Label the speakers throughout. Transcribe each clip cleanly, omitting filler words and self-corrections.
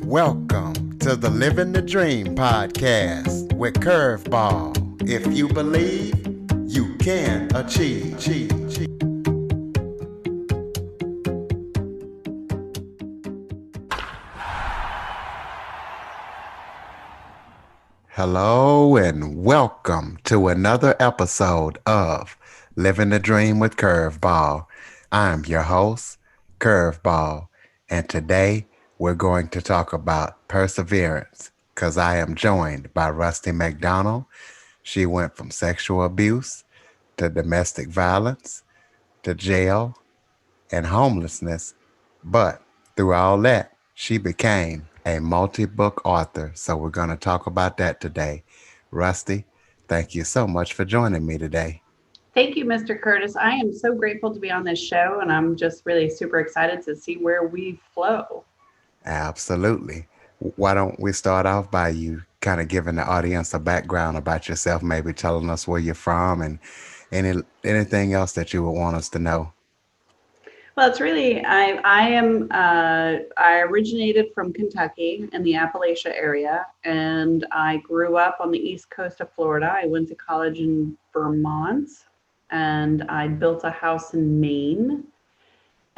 Speaker 1: Welcome to the Living the Dream podcast with Curveball. If you believe, you can achieve. Hello and welcome to another episode of Living the Dream with Curveball. I'm your host, Curveball, and today we're going to talk about perseverance because I am joined by Rustie Macdonald. She went from sexual abuse to domestic violence to jail and homelessness, but through all that, she became a multi-book author. So we're going to talk about that today. Rustie, thank you so much for joining me today.
Speaker 2: Thank you, Mr. Curtis. I am so grateful to be on this show, and I'm just really super excited to see where we flow.
Speaker 1: Absolutely. Why don't we start off by you kind of giving the audience a background about yourself, maybe telling us where you're from and anything else that you would want us to know.
Speaker 2: Well, it's really I originated from Kentucky in the Appalachia area, and I grew up on the east coast of Florida. I went to college in Vermont, and I built a house in Maine.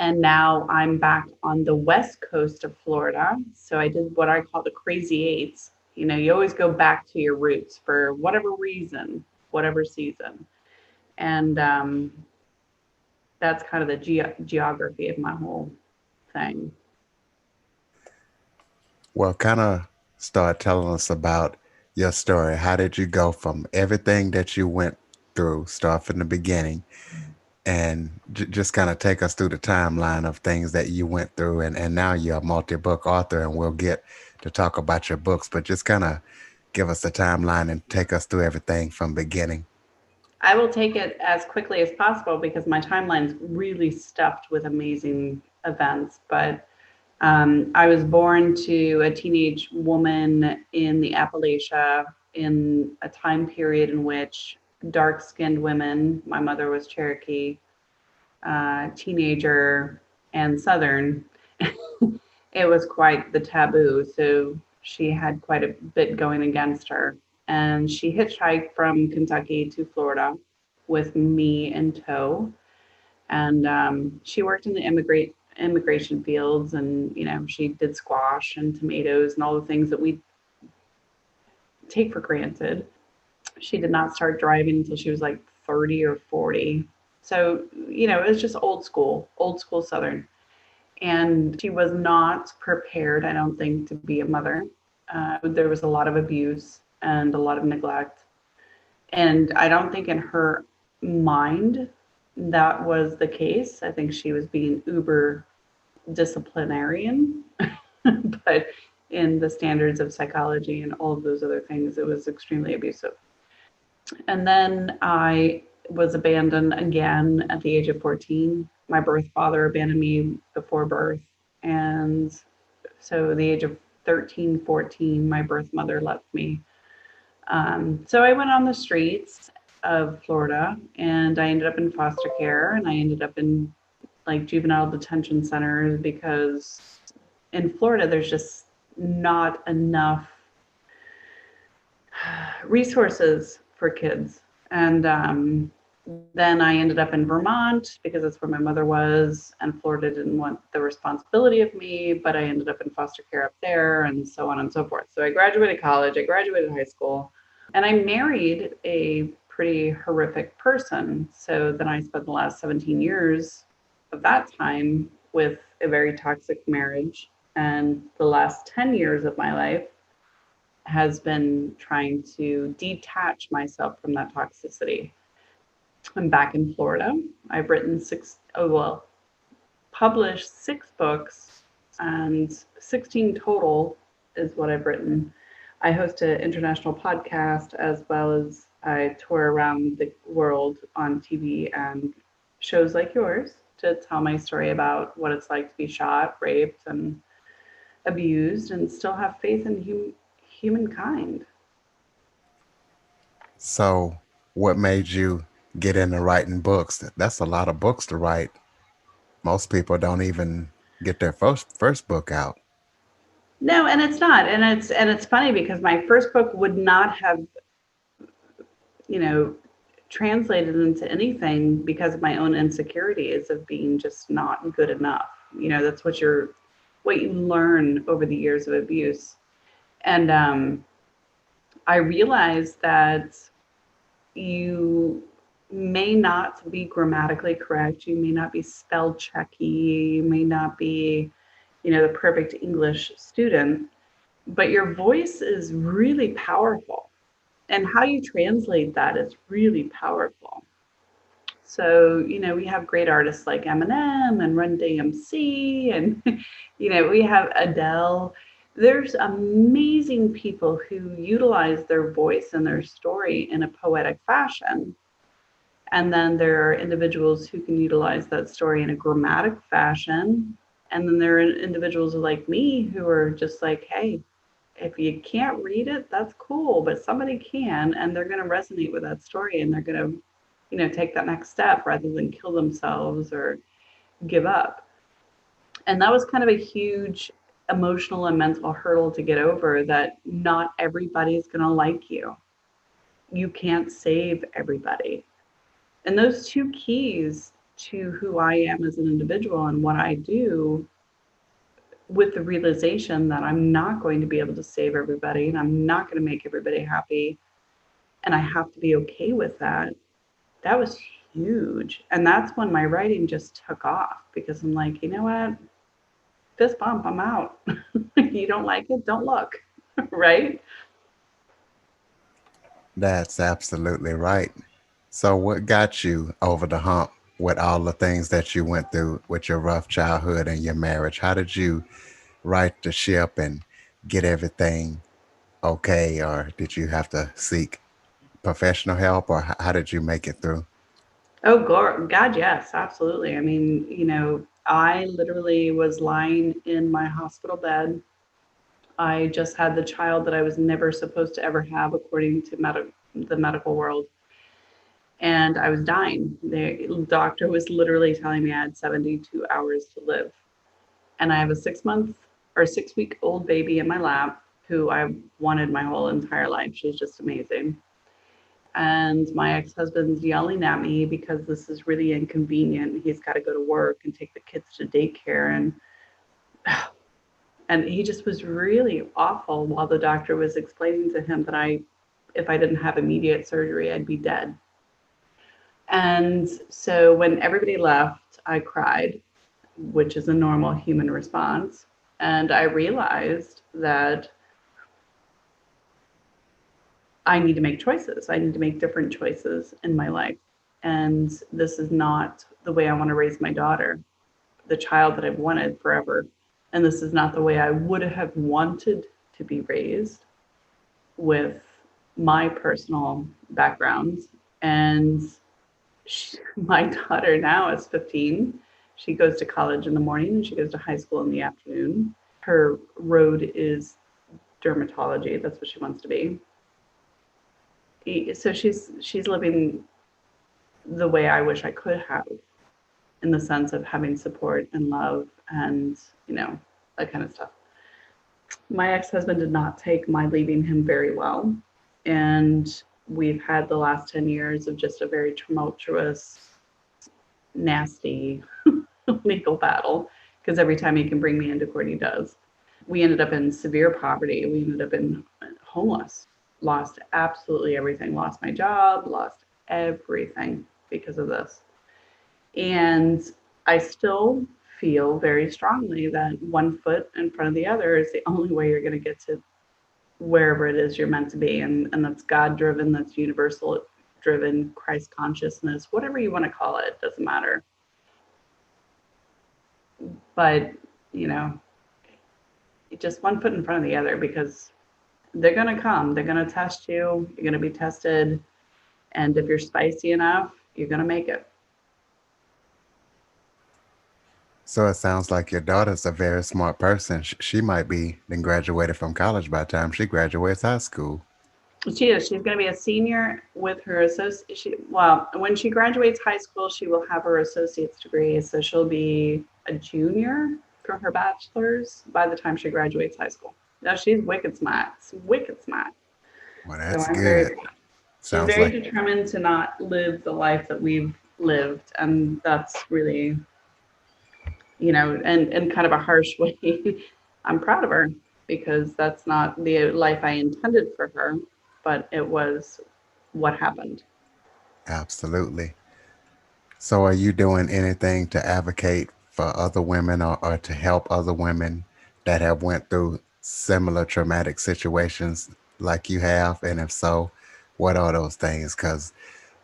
Speaker 2: And now I'm back on the west coast of Florida. So I did what I call the crazy eights. You know, you always go back to your roots for whatever reason, whatever season. And that's kind of the geography of my whole thing.
Speaker 1: Well, kind of start telling us about your story. How did you go from everything that you went through, start from the beginning, and just kind of take us through the timeline of things that you went through, and now you're a multi-book author, and we'll get to talk about your books, but just kind of give us the timeline and take us through everything from beginning.
Speaker 2: I will take it as quickly as possible because my timeline's really stuffed with amazing events. But I was born to a teenage woman in the Appalachia in a time period in which dark-skinned women, my mother was Cherokee, teenager, and Southern, it was quite the taboo. So she had quite a bit going against her. And she hitchhiked from Kentucky to Florida with me in tow. And she worked in the immigration fields, and she did squash and tomatoes and all the things that we take for granted. She did not start driving until she was like 30 or 40. So, it was just old school Southern. And she was not prepared, I don't think, to be a mother. There was a lot of abuse and a lot of neglect. And I don't think in her mind that was the case. I think she was being uber disciplinarian, but in the standards of psychology and all of those other things, it was extremely abusive. And then I was abandoned again at the age of 14. My birth father abandoned me before birth. And so at the age of 13, 14, my birth mother left me. So I went on the streets of Florida, and I ended up in foster care, and I ended up in like juvenile detention centers because in Florida, there's just not enough resources for kids. And then I ended up in Vermont because that's where my mother was, and Florida didn't want the responsibility of me, but I ended up in foster care up there, and so on and so forth. So I graduated college, I graduated high school, and I married a pretty horrific person. So then I spent the last 17 years of that time with a very toxic marriage, and the last 10 years of my life has been trying to detach myself from that toxicity. I'm back in Florida. I've written published 6 books, and 16 total is what I've written. I host an international podcast, as well as I tour around the world on TV and shows like yours to tell my story about what it's like to be shot, raped, and abused, and still have faith in humankind.
Speaker 1: So, what made you get into writing books? That's a lot of books to write. Most people don't even get their first book out.
Speaker 2: No, and it's not. And it's funny because my first book would not have, you know, translated into anything because of my own insecurities of being just not good enough. That's what you learn over the years of abuse. And I realized that you may not be grammatically correct, you may not be spell checky, you may not be, the perfect English student, but your voice is really powerful. And how you translate that is really powerful. So, we have great artists like Eminem and Run DMC, and, we have Adele. There's amazing people who utilize their voice and their story in a poetic fashion. And then there are individuals who can utilize that story in a grammatic fashion. And then there are individuals like me who are just like, hey, if you can't read it, that's cool, but somebody can, and they're going to resonate with that story, and they're going to, take that next step rather than kill themselves or give up. And that was kind of a huge emotional and mental hurdle to get over, that not everybody's going to like you. You can't save everybody. And those two keys to who I am as an individual and what I do, with the realization that I'm not going to be able to save everybody and I'm not going to make everybody happy, and I have to be okay with that. That was huge. And that's when my writing just took off, because I'm like, you know what? Fist bump, I'm out. You don't like it, don't look. Right?
Speaker 1: That's absolutely right. So, what got you over the hump with all the things that you went through with your rough childhood and your marriage? How did you right the ship and get everything okay, or did you have to seek professional help, or how did you make it through?
Speaker 2: Oh, God, yes, absolutely. I mean, I literally was lying in my hospital bed. I just had the child that I was never supposed to ever have, according to the medical world. And I was dying. The doctor was literally telling me I had 72 hours to live. And I have a 6 month or 6 week old baby in my lap who I wanted my whole entire life. She's just amazing. And my ex husband's yelling at me because this is really inconvenient. He's got to go to work and take the kids to daycare. And he just was really awful while the doctor was explaining to him that if I didn't have immediate surgery, I'd be dead. And so when everybody left, I cried, which is a normal human response. And I realized that I need to make choices. I need to make different choices in my life. And this is not the way I want to raise my daughter, the child that I've wanted forever. And this is not the way I would have wanted to be raised, with my personal backgrounds. And my daughter now is 15. She goes to college in the morning and she goes to high school in the afternoon. Her road is dermatology. That's what she wants to be. So she's living the way I wish I could have, in the sense of having support and love and, you know, that kind of stuff. My ex-husband did not take my leaving him very well. And we've had the last 10 years of just a very tumultuous, nasty legal battle, because every time he can bring me into court, he does. We ended up in severe poverty. We ended up in homeless, lost absolutely everything, lost my job, lost everything because of this. And I still feel very strongly that one foot in front of the other is the only way you're going to get to wherever it is you're meant to be. And that's God driven, that's universal driven, Christ consciousness, whatever you want to call it, doesn't matter. But, you know, just one foot in front of the other, because they're going to come, they're going to test you, you're going to be tested. And if you're spicy enough, you're going to make it.
Speaker 1: So it sounds like your daughter's a very smart person. She might be then graduated from college by the time she graduates high school.
Speaker 2: She is. She's going to be a senior with her associate. Well, when she graduates high school, she will have her associate's degree. So she'll be a junior. for her bachelor's by the time she graduates high school. Now she's wicked smart, wicked smart.
Speaker 1: Well,
Speaker 2: So
Speaker 1: that's good.
Speaker 2: she's
Speaker 1: Sounds
Speaker 2: very
Speaker 1: like
Speaker 2: determined to not live the life that we've lived. And that's really, in kind of a harsh way. I'm proud of her because that's not the life I intended for her, but it was what happened.
Speaker 1: absolutely. So, are you doing anything to advocate for other women or to help other women that have went through similar traumatic situations like you have? And if so, what are those things? Because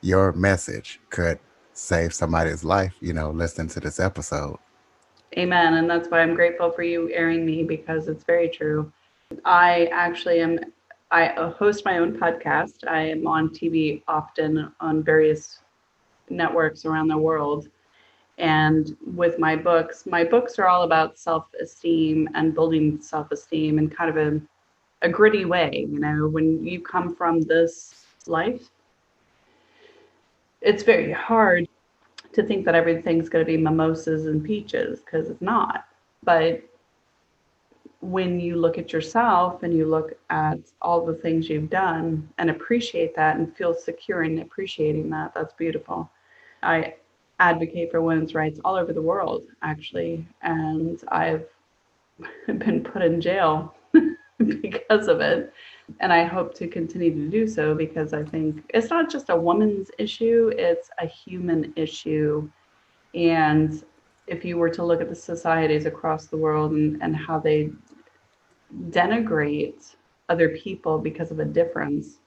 Speaker 1: your message could save somebody's life, listening to this episode.
Speaker 2: Amen. And that's why I'm grateful for you airing me because it's very true. I actually am, I host my own podcast. I am on TV often on various networks around the world. And with my books are all about self esteem and building self esteem in kind of a gritty way. When you come from this life, it's very hard to think that everything's going to be mimosas and peaches because it's not. But when you look at yourself and you look at all the things you've done and appreciate that and feel secure in appreciating that, that's beautiful. I advocate for women's rights all over the world, actually, and I've been put in jail because of it. And I hope to continue to do so because I think it's not just a woman's issue, it's a human issue. And if you were to look at the societies across the world and how they denigrate other people because of a difference,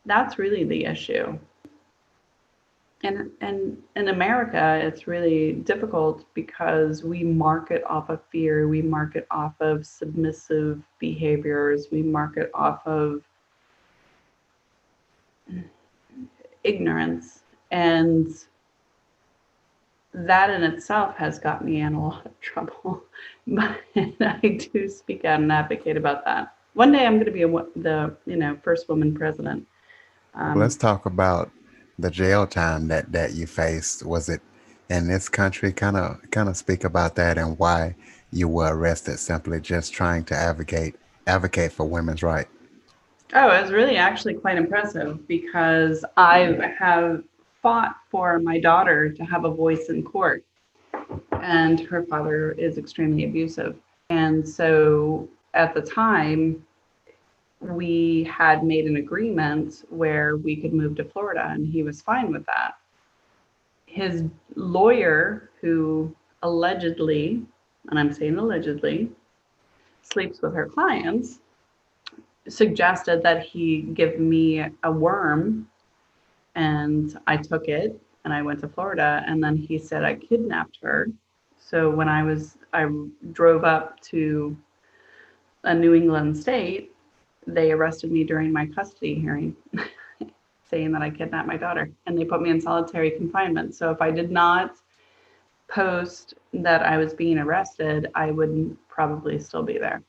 Speaker 2: that's really the issue. And in America, it's really difficult because we market off of fear, we market off of submissive behaviors, we market off of ignorance. And that in itself has got me in a lot of trouble. But I do speak out and advocate about that. One day I'm going to be the first woman president.
Speaker 1: Well,
Speaker 2: Um,
Speaker 1: let's talk about the jail time that you faced. Was it in this country? Kind of speak about that and why you were arrested simply just trying to advocate for women's right.
Speaker 2: oh, it was really actually quite impressive because I have fought for my daughter to have a voice in court, and her father is extremely abusive. And so at the time, we had made an agreement where we could move to Florida, and he was fine with that. His lawyer, who allegedly, and I'm saying allegedly, sleeps with her clients, suggested that he give me a worm, and I took it and I went to Florida, and then he said I kidnapped her. So when I drove up to a New England state, they arrested me during my custody hearing, saying that I kidnapped my daughter, and they put me in solitary confinement. So if I did not post that I was being arrested, I would probably still be there.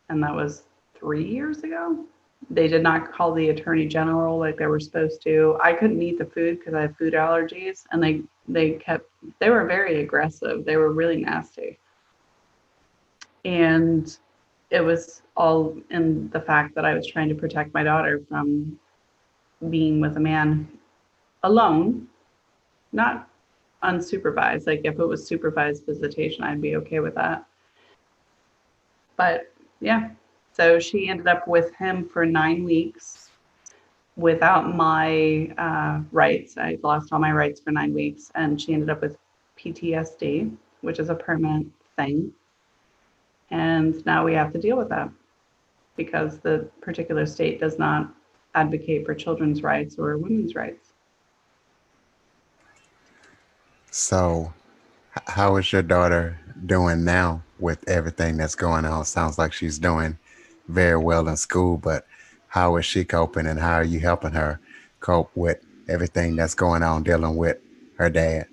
Speaker 2: And that was 3 years ago. They did not call the attorney general like they were supposed to. I couldn't eat the food because I have food allergies, and they were very aggressive. They were really nasty. And it was all in the fact that I was trying to protect my daughter from being with a man alone, not unsupervised. Like if it was supervised visitation, I'd be okay with that. But yeah, so she ended up with him for 9 weeks without my rights. I lost all my rights for 9 weeks, and she ended up with PTSD, which is a permanent thing. And now we have to deal with that because the particular state does not advocate for children's rights or women's rights.
Speaker 1: So, how is your daughter doing now with everything that's going on? Sounds like she's doing very well in school, but how is she coping and how are you helping her cope with everything that's going on dealing with her dad?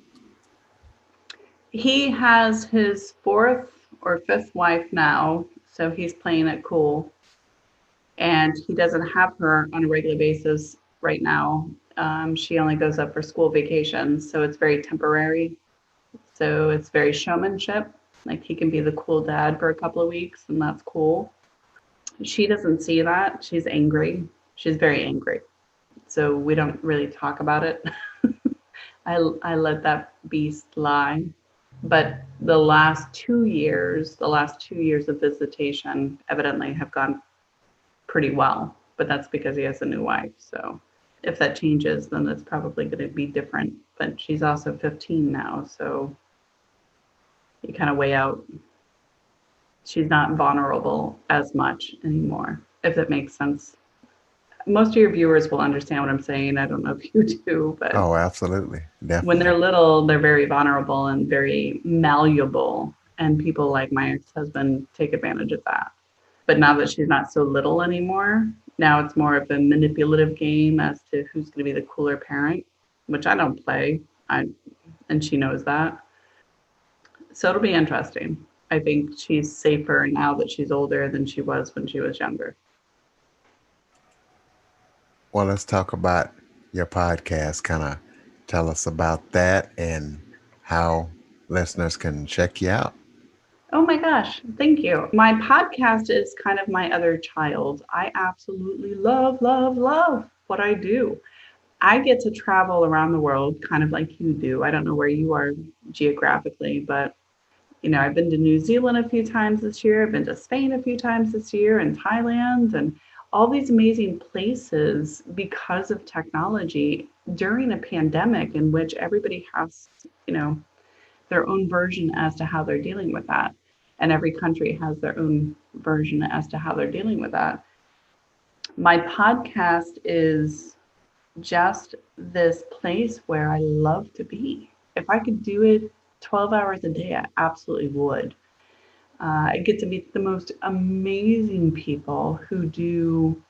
Speaker 2: He has his fourth or fifth wife now, so he's playing it cool. And he doesn't have her on a regular basis right now. She only goes up for school vacations, so it's very temporary. So it's very showmanship. Like he can be the cool dad for a couple of weeks, and that's cool. She doesn't see that. She's angry. She's very angry. So we don't really talk about it. I let that beast lie. But the last 2 years of visitation evidently have gone pretty well. But that's because he has a new wife. So if that changes, then it's probably going to be different. But she's also 15 now. So you kind of weigh out, she's not vulnerable as much anymore, if that makes sense. Most of your viewers will understand what I'm saying. I don't know if you do, but
Speaker 1: Oh, absolutely.
Speaker 2: when
Speaker 1: Definitely.
Speaker 2: they're little, they're very vulnerable and very malleable. And people like my ex husband take advantage of that. But now that she's not so little anymore, now it's more of a manipulative game as to who's going to be the cooler parent, which I don't play. And she knows that. So it'll be interesting. I think she's safer now that she's older than she was when she was younger.
Speaker 1: Well, let's talk about your podcast. Kind of tell us about that and how listeners can check you out.
Speaker 2: Oh my gosh, thank you. My podcast is kind of my other child. I absolutely love, love, love what I do. I get to travel around the world kind of like you do. I don't know where you are geographically, but I've been to New Zealand a few times this year. I've been to Spain a few times this year and Thailand and all these amazing places because of technology during a pandemic in which everybody has, you know, their own version as to how they're dealing with that. And every country has their own version as to how they're dealing with that. My podcast is just this place where I love to be. If I could do it 12 hours a day, I absolutely would. I get to meet the most amazing people who do,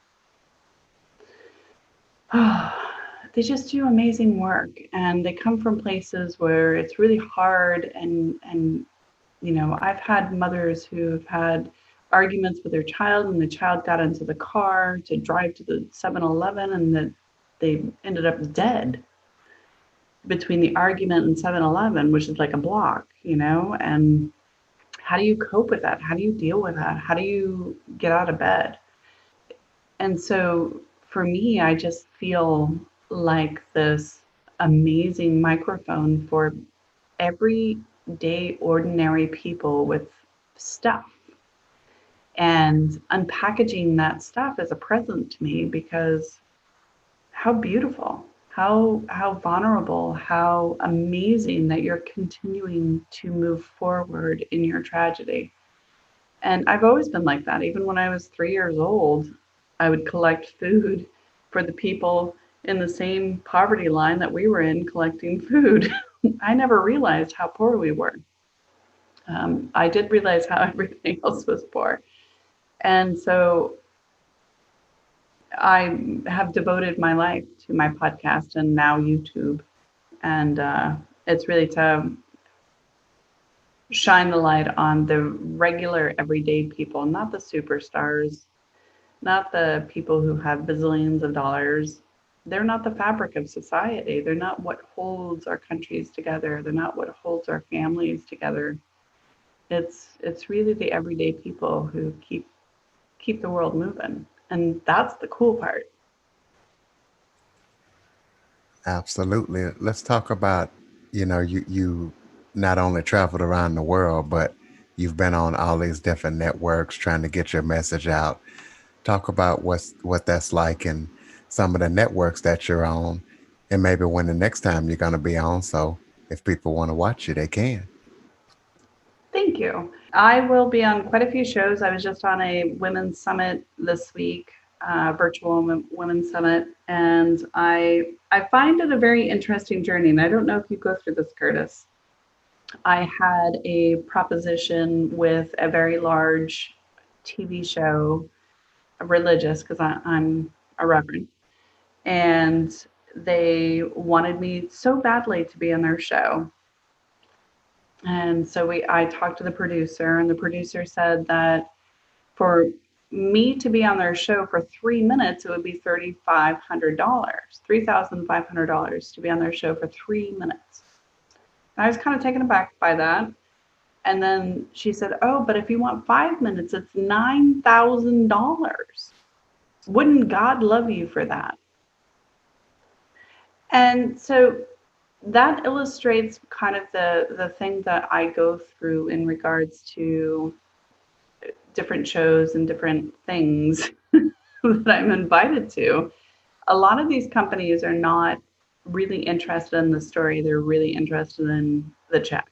Speaker 2: oh, they just do amazing work. And they come from places where it's really hard. I've had mothers who have had arguments with their child, and the child got into the car to drive to the 7-Eleven, and that they ended up dead between the argument and 7-Eleven, which is like a block. And how do you cope with that? How do you deal with that? How do you get out of bed? And so for me, I just feel like this amazing microphone for everyday, ordinary people with stuff. And unpackaging that stuff is a present to me because how beautiful, how vulnerable, how amazing that you're continuing to move forward in your tragedy. And I've always been like that. Even when I was 3 years old, I would collect food for the people in the same poverty line that we were in collecting food. I never realized how poor we were. I did realize how everything else was poor. And so I have devoted my life to my podcast and now YouTube. And it's really to shine the light on the regular, everyday people, not the superstars, not the people who have bazillions of dollars. They're not the fabric of society. They're not what holds our countries together. They're not what holds our families together. It's really the everyday people who keep the world moving. And that's the cool part.
Speaker 1: Absolutely. Let's talk about, you not only traveled around the world, but you've been on all these different networks trying to get your message out. Talk about what that's like and some of the networks that you're on, and maybe when the next time you're going to be on. So if people want to watch you, they can.
Speaker 2: Thank you. I will be on quite a few shows. I was just on a women's summit this week, virtual women's summit, and I find it a very interesting journey. And I don't know if you go through this, Curtis. I had a proposition with a very large TV show, religious, because I'm a reverend, and they wanted me so badly to be on their show. And so I talked to the producer, and the producer said that for me to be on their show for 3 minutes, it would be $3,500, $3,500 to be on their show for 3 minutes. And I was kind of taken aback by that. And then she said, "Oh, but if you want 5 minutes, it's $9,000. Wouldn't God love you for that?" And so that illustrates kind of the thing that I go through in regards to different shows and different things that I'm invited to. A lot of these companies are not really interested in the story. They're really interested in the check.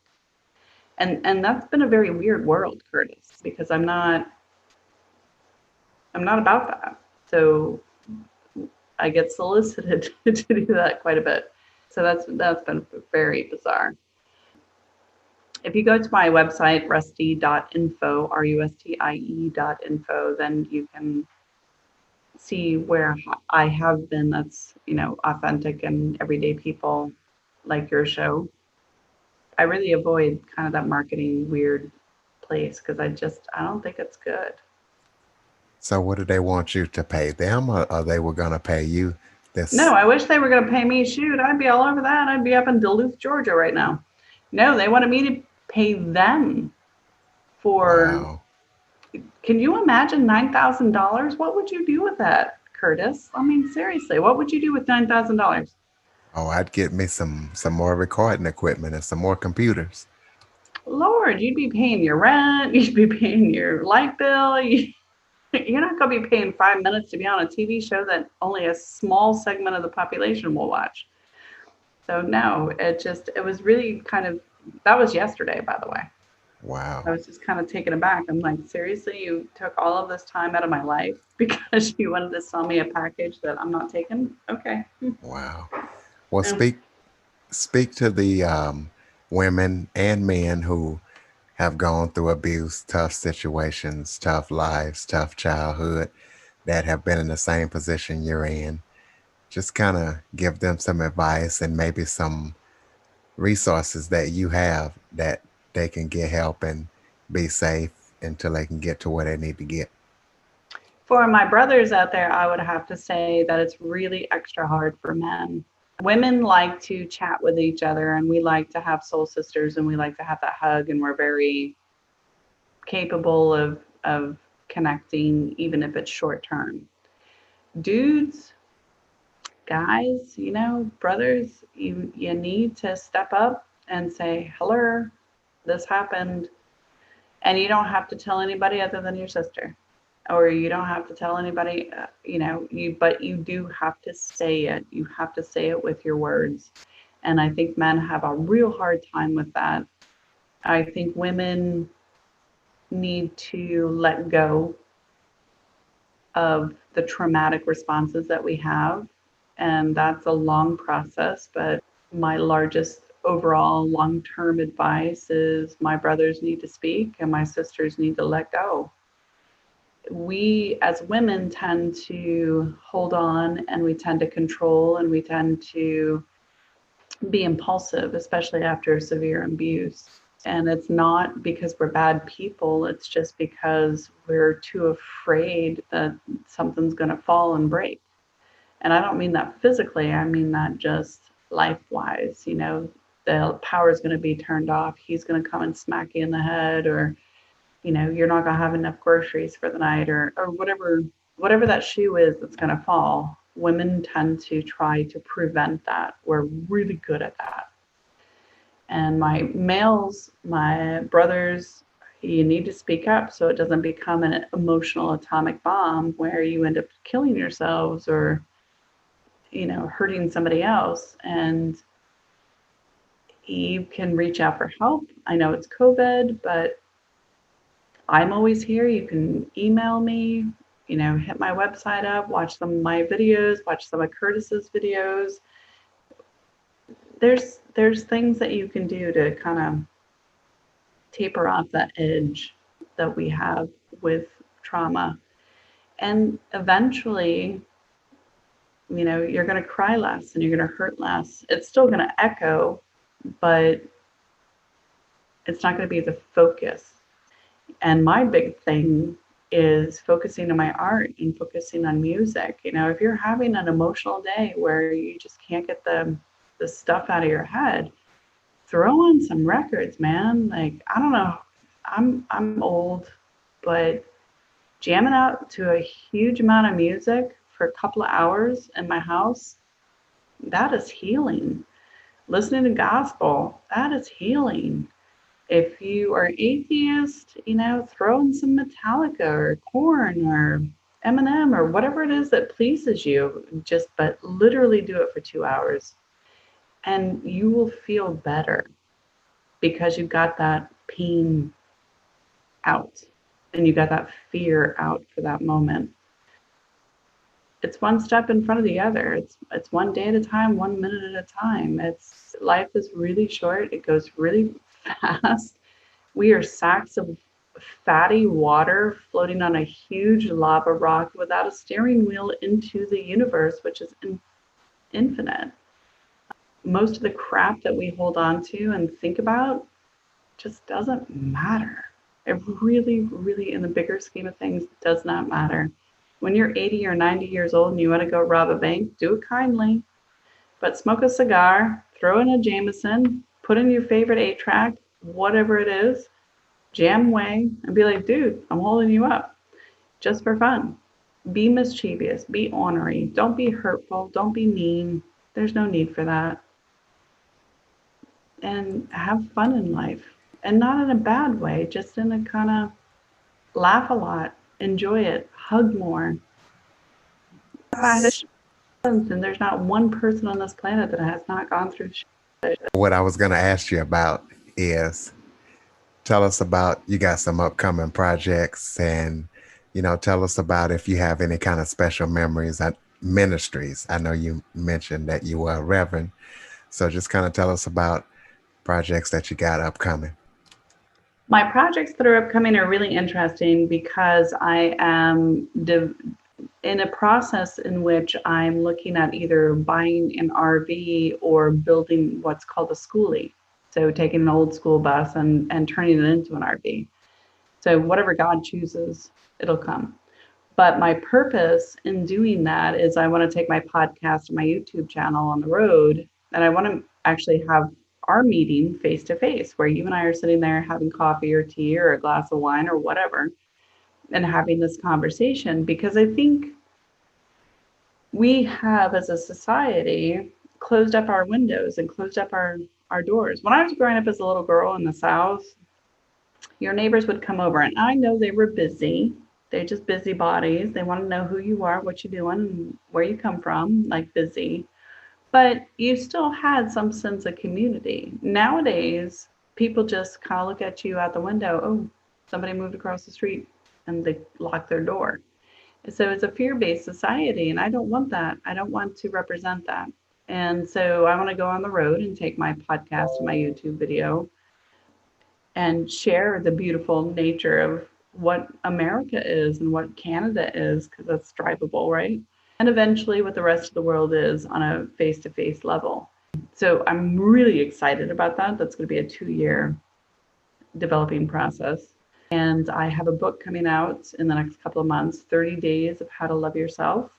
Speaker 2: And that's been a very weird world, Curtis, because I'm not about that. So I get solicited to do that quite a bit. So that's been very bizarre. If you go to my website, rustie.info, rustie.info, then you can see where I have been. That's, authentic and everyday people like your show. I really avoid kind of that marketing weird place because I don't think it's good.
Speaker 1: So, what do they want you to pay them, or they were gonna pay you?
Speaker 2: No,
Speaker 1: This
Speaker 2: I wish they were going to pay me. Shoot, I'd be all over that. I'd be up in Duluth, Georgia right now. No, they wanted me to pay them for.
Speaker 1: wow.
Speaker 2: Can you imagine $9,000? What would you do with that, Curtis? I mean, seriously, what would you do with $9,000?
Speaker 1: Oh, I'd get me some more recording equipment and some more computers.
Speaker 2: Lord, you'd be paying your rent, you'd be paying your light bill. You're not going to be paying 5 minutes to be on a TV show that only a small segment of the population will watch. So no, it was really kind of, that was yesterday, by the way. I
Speaker 1: Wow,
Speaker 2: was just kind of taken aback. I'm like, seriously, you took all of this time out of my life because you wanted to sell me a package that I'm not taking? Okay.
Speaker 1: wow. Well,
Speaker 2: Yeah.
Speaker 1: speak to the women and men who have gone through abuse, tough situations, tough lives, tough childhood, that have been in the same position you're in. Just kind of give them some advice and maybe some resources that you have that they can get help and be safe until they can get to where they need to get.
Speaker 2: For my brothers out there, I would have to say that it's really extra hard for men. Women like to chat with each other and we like to have soul sisters and we like to have that hug and we're very capable of connecting even if it's short term. Dudes, guys, brothers, you need to step up and say, "Hello, this happened." And you don't have to tell anybody other than your sister. Or you don't have to tell anybody, but you do have to say it. You have to say it with your words. And I think men have a real hard time with that. I think women need to let go of the traumatic responses that we have. And that's a long process. But my largest overall long term advice is my brothers need to speak and my sisters need to let go. We as women tend to hold on and we tend to control and we tend to be impulsive, especially after severe abuse. And it's not because we're bad people, it's just because we're too afraid that something's going to fall and break. And I don't mean that physically, I mean that just life wise. The power is going to be turned off. He's going to come and smack you in the head, or you're not going to have enough groceries for the night, or whatever that shoe is that's going to fall. Women tend to try to prevent that. We're really good at that. And my males, my brothers, you need to speak up so it doesn't become an emotional atomic bomb where you end up killing yourselves or hurting somebody else. And you can reach out for help. I know it's COVID, but I'm always here. You can email me, hit my website up, watch some of my videos, watch some of Curtis's videos. There's things that you can do to kind of taper off that edge that we have with trauma. And eventually, you're going to cry less and you're going to hurt less. It's still going to echo, but it's not going to be the focus. And my big thing is focusing on my art and focusing on music. If you're having an emotional day where you just can't get the stuff out of your head, throw on some records, man. Like, I don't know. I'm old, but jamming out to a huge amount of music for a couple of hours in my house, that is healing. Listening to gospel, that is healing. If you are atheist, throw in some Metallica or Korn or Eminem or whatever it is that pleases you. But literally do it for 2 hours, and you will feel better because you got that pain out and you got that fear out for that moment. It's one step in front of the other. It's one day at a time, 1 minute at a time. It's life is really short. It goes really fast. We are sacks of fatty water floating on a huge lava rock without a steering wheel into the universe, which is infinite. Most of the crap that we hold on to and think about just doesn't matter. It really, really, in the bigger scheme of things, does not matter. When you're 80 or 90 years old and you want to go rob a bank, do it kindly, but smoke a cigar, throw in a Jameson, put in your favorite 8-track, whatever it is, jam away, and be like, dude, I'm holding you up just for fun. Be mischievous, be ornery, don't be hurtful, don't be mean. There's no need for that. And have fun in life. And not in a bad way, just in a kind of laugh a lot, enjoy it, hug more. And there's not one person on this planet that has not gone through shit.
Speaker 1: What I was going to ask you about is tell us about you got some upcoming projects and tell us about if you have any kind of special memories at ministries. I know you mentioned that you were a reverend, so just kind of tell us about projects that you got upcoming.
Speaker 2: My projects that are upcoming are really interesting because I am in a process in which I'm looking at either buying an RV or building what's called a schoolie. So taking an old school bus and turning it into an RV. So whatever God chooses, it'll come. But my purpose in doing that is I want to take my podcast and my YouTube channel on the road, and I want to actually have our meeting face to face where you and I are sitting there having coffee or tea or a glass of wine or whatever and having this conversation, because I think we have as a society closed up our windows and closed up our doors. When I was growing up as a little girl in the South, your neighbors would come over, and I know they were busy. They're just busybodies. They want to know who you are, what you're doing, and where you come from, like busy. But you still had some sense of community. Nowadays, people just kind of look at you out the window. Oh, somebody moved across the street, and they lock their door. So it's a fear-based society, and I don't want that. I don't want to represent that. And so I want to go on the road and take my podcast and my YouTube video and share the beautiful nature of what America is and what Canada is, because that's drivable, right? And eventually what the rest of the world is on a face-to-face level. So I'm really excited about that. That's going to be a 2-year developing process. And I have a book coming out in the next couple of months, 30 Days of How to Love Yourself.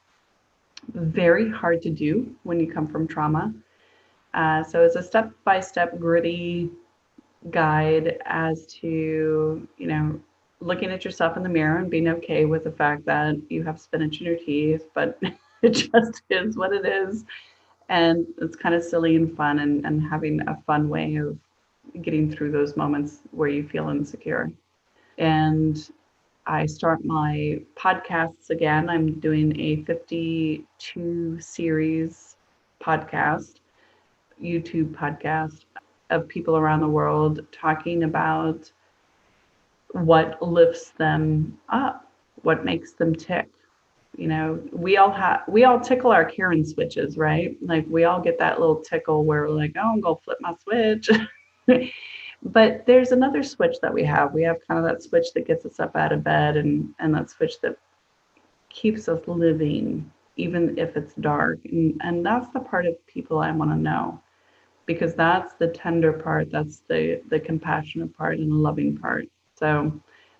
Speaker 2: Very hard to do when you come from trauma. So it's a step-by-step gritty guide as to, looking at yourself in the mirror and being okay with the fact that you have spinach in your teeth, but it just is what it is. And it's kind of silly and fun, and having a fun way of getting through those moments where you feel insecure. And I start my podcasts again. I'm doing a 52 series podcast, YouTube podcast of people around the world talking about what lifts them up, what makes them tick. We all tickle our Karen switches, right? Like we all get that little tickle where we're like, oh, I'm gonna flip my switch. But there's another switch that we have. We have kind of that switch that gets us up out of bed, and that switch that keeps us living, even if it's dark. And that's the part of people I want to know, because that's the tender part, that's the compassionate part and the loving part. So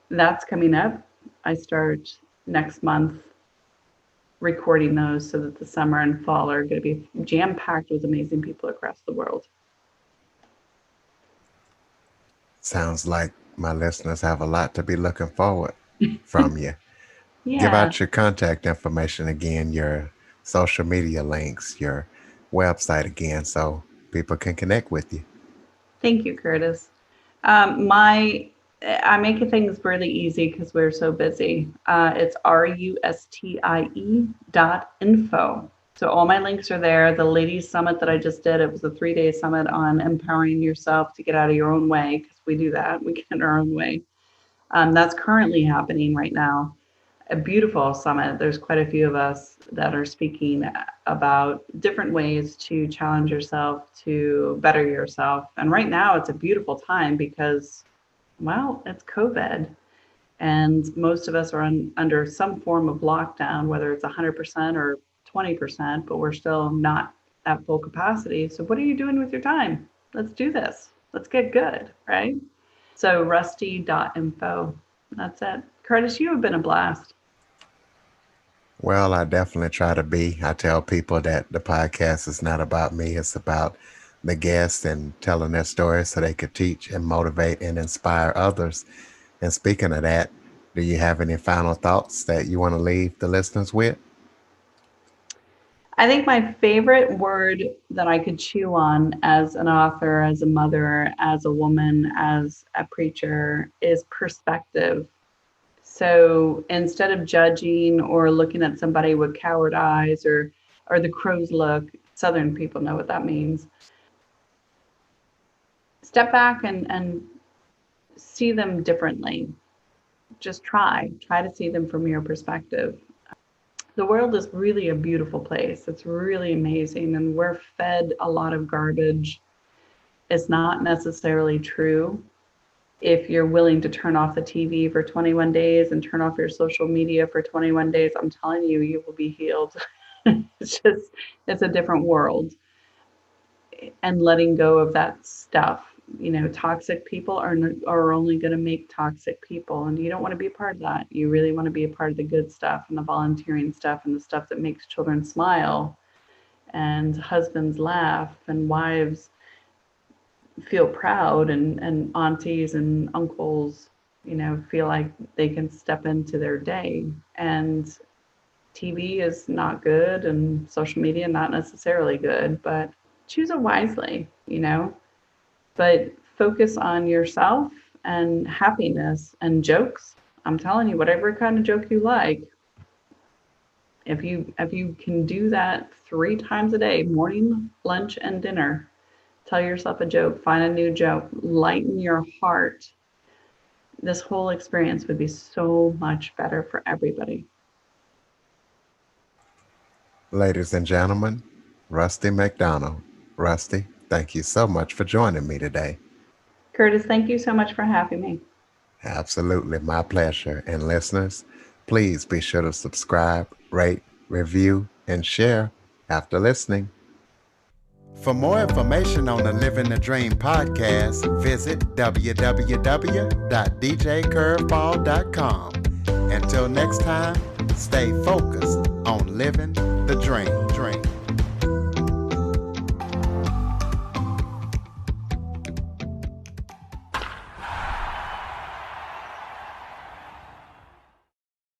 Speaker 2: that's coming up. I start next month recording those so that the summer and fall are going to be jam packed with amazing people across the world.
Speaker 1: Sounds like my listeners have a lot to be looking forward from you. Give
Speaker 2: Yeah.
Speaker 1: out your contact information again, your social media links, your website again, so people can connect with you.
Speaker 2: Thank you, Curtis. My I make things really easy because we're so busy. It's rustie.info. So all my links are there. The ladies summit that I just did, it was a 3-day summit on empowering yourself to get out of your own way, because we do that. We get in our own way. That's currently happening right now. A beautiful summit. There's quite a few of us that are speaking about different ways to challenge yourself, to better yourself. And right now, it's a beautiful time because, well, it's COVID. And most of us are under some form of lockdown, whether it's 100% or 20%, but we're still not at full capacity. So, what are you doing with your time? Let's do this. Let's get good, right? So, rustie.info. That's it. Curtis, you have been a blast.
Speaker 1: Well, I definitely try to be. I tell people that the podcast is not about me, it's about the guests and telling their stories so they could teach and motivate and inspire others. And speaking of that, do you have any final thoughts that you want to leave the listeners with?
Speaker 2: I think my favorite word that I could chew on as an author, as a mother, as a woman, as a preacher is perspective. So instead of judging or looking at somebody with coward eyes or the crow's look, Southern people know what that means. Step back and see them differently. Just try to see them from your perspective. The world is really a beautiful place. It's really amazing. And we're fed a lot of garbage. It's not necessarily true. If you're willing to turn off the TV for 21 days and turn off your social media for 21 days, I'm telling you, you will be healed. It's a different world. And letting go of that stuff. Toxic people are only going to make toxic people, and you don't want to be a part of that. You really want to be a part of the good stuff and the volunteering stuff and the stuff that makes children smile and husbands laugh and wives feel proud and aunties and uncles, feel like they can step into their day. And TV is not good and social media not necessarily good, but choose it wisely. But focus on yourself and happiness and jokes. I'm telling you, whatever kind of joke you like, if you can do that 3 times a day, morning, lunch, and dinner, tell yourself a joke, find a new joke, lighten your heart. This whole experience would be so much better for everybody.
Speaker 1: Ladies and gentlemen, Rustie Macdonald. Rustie, thank you so much for joining me today.
Speaker 2: Curtis, thank you so much for having me.
Speaker 1: Absolutely, my pleasure. And listeners, please be sure to subscribe, rate, review, and share after listening. For more information on the Living the Dream podcast, visit www.djcurveball.com. Until next time, stay focused on living the dream.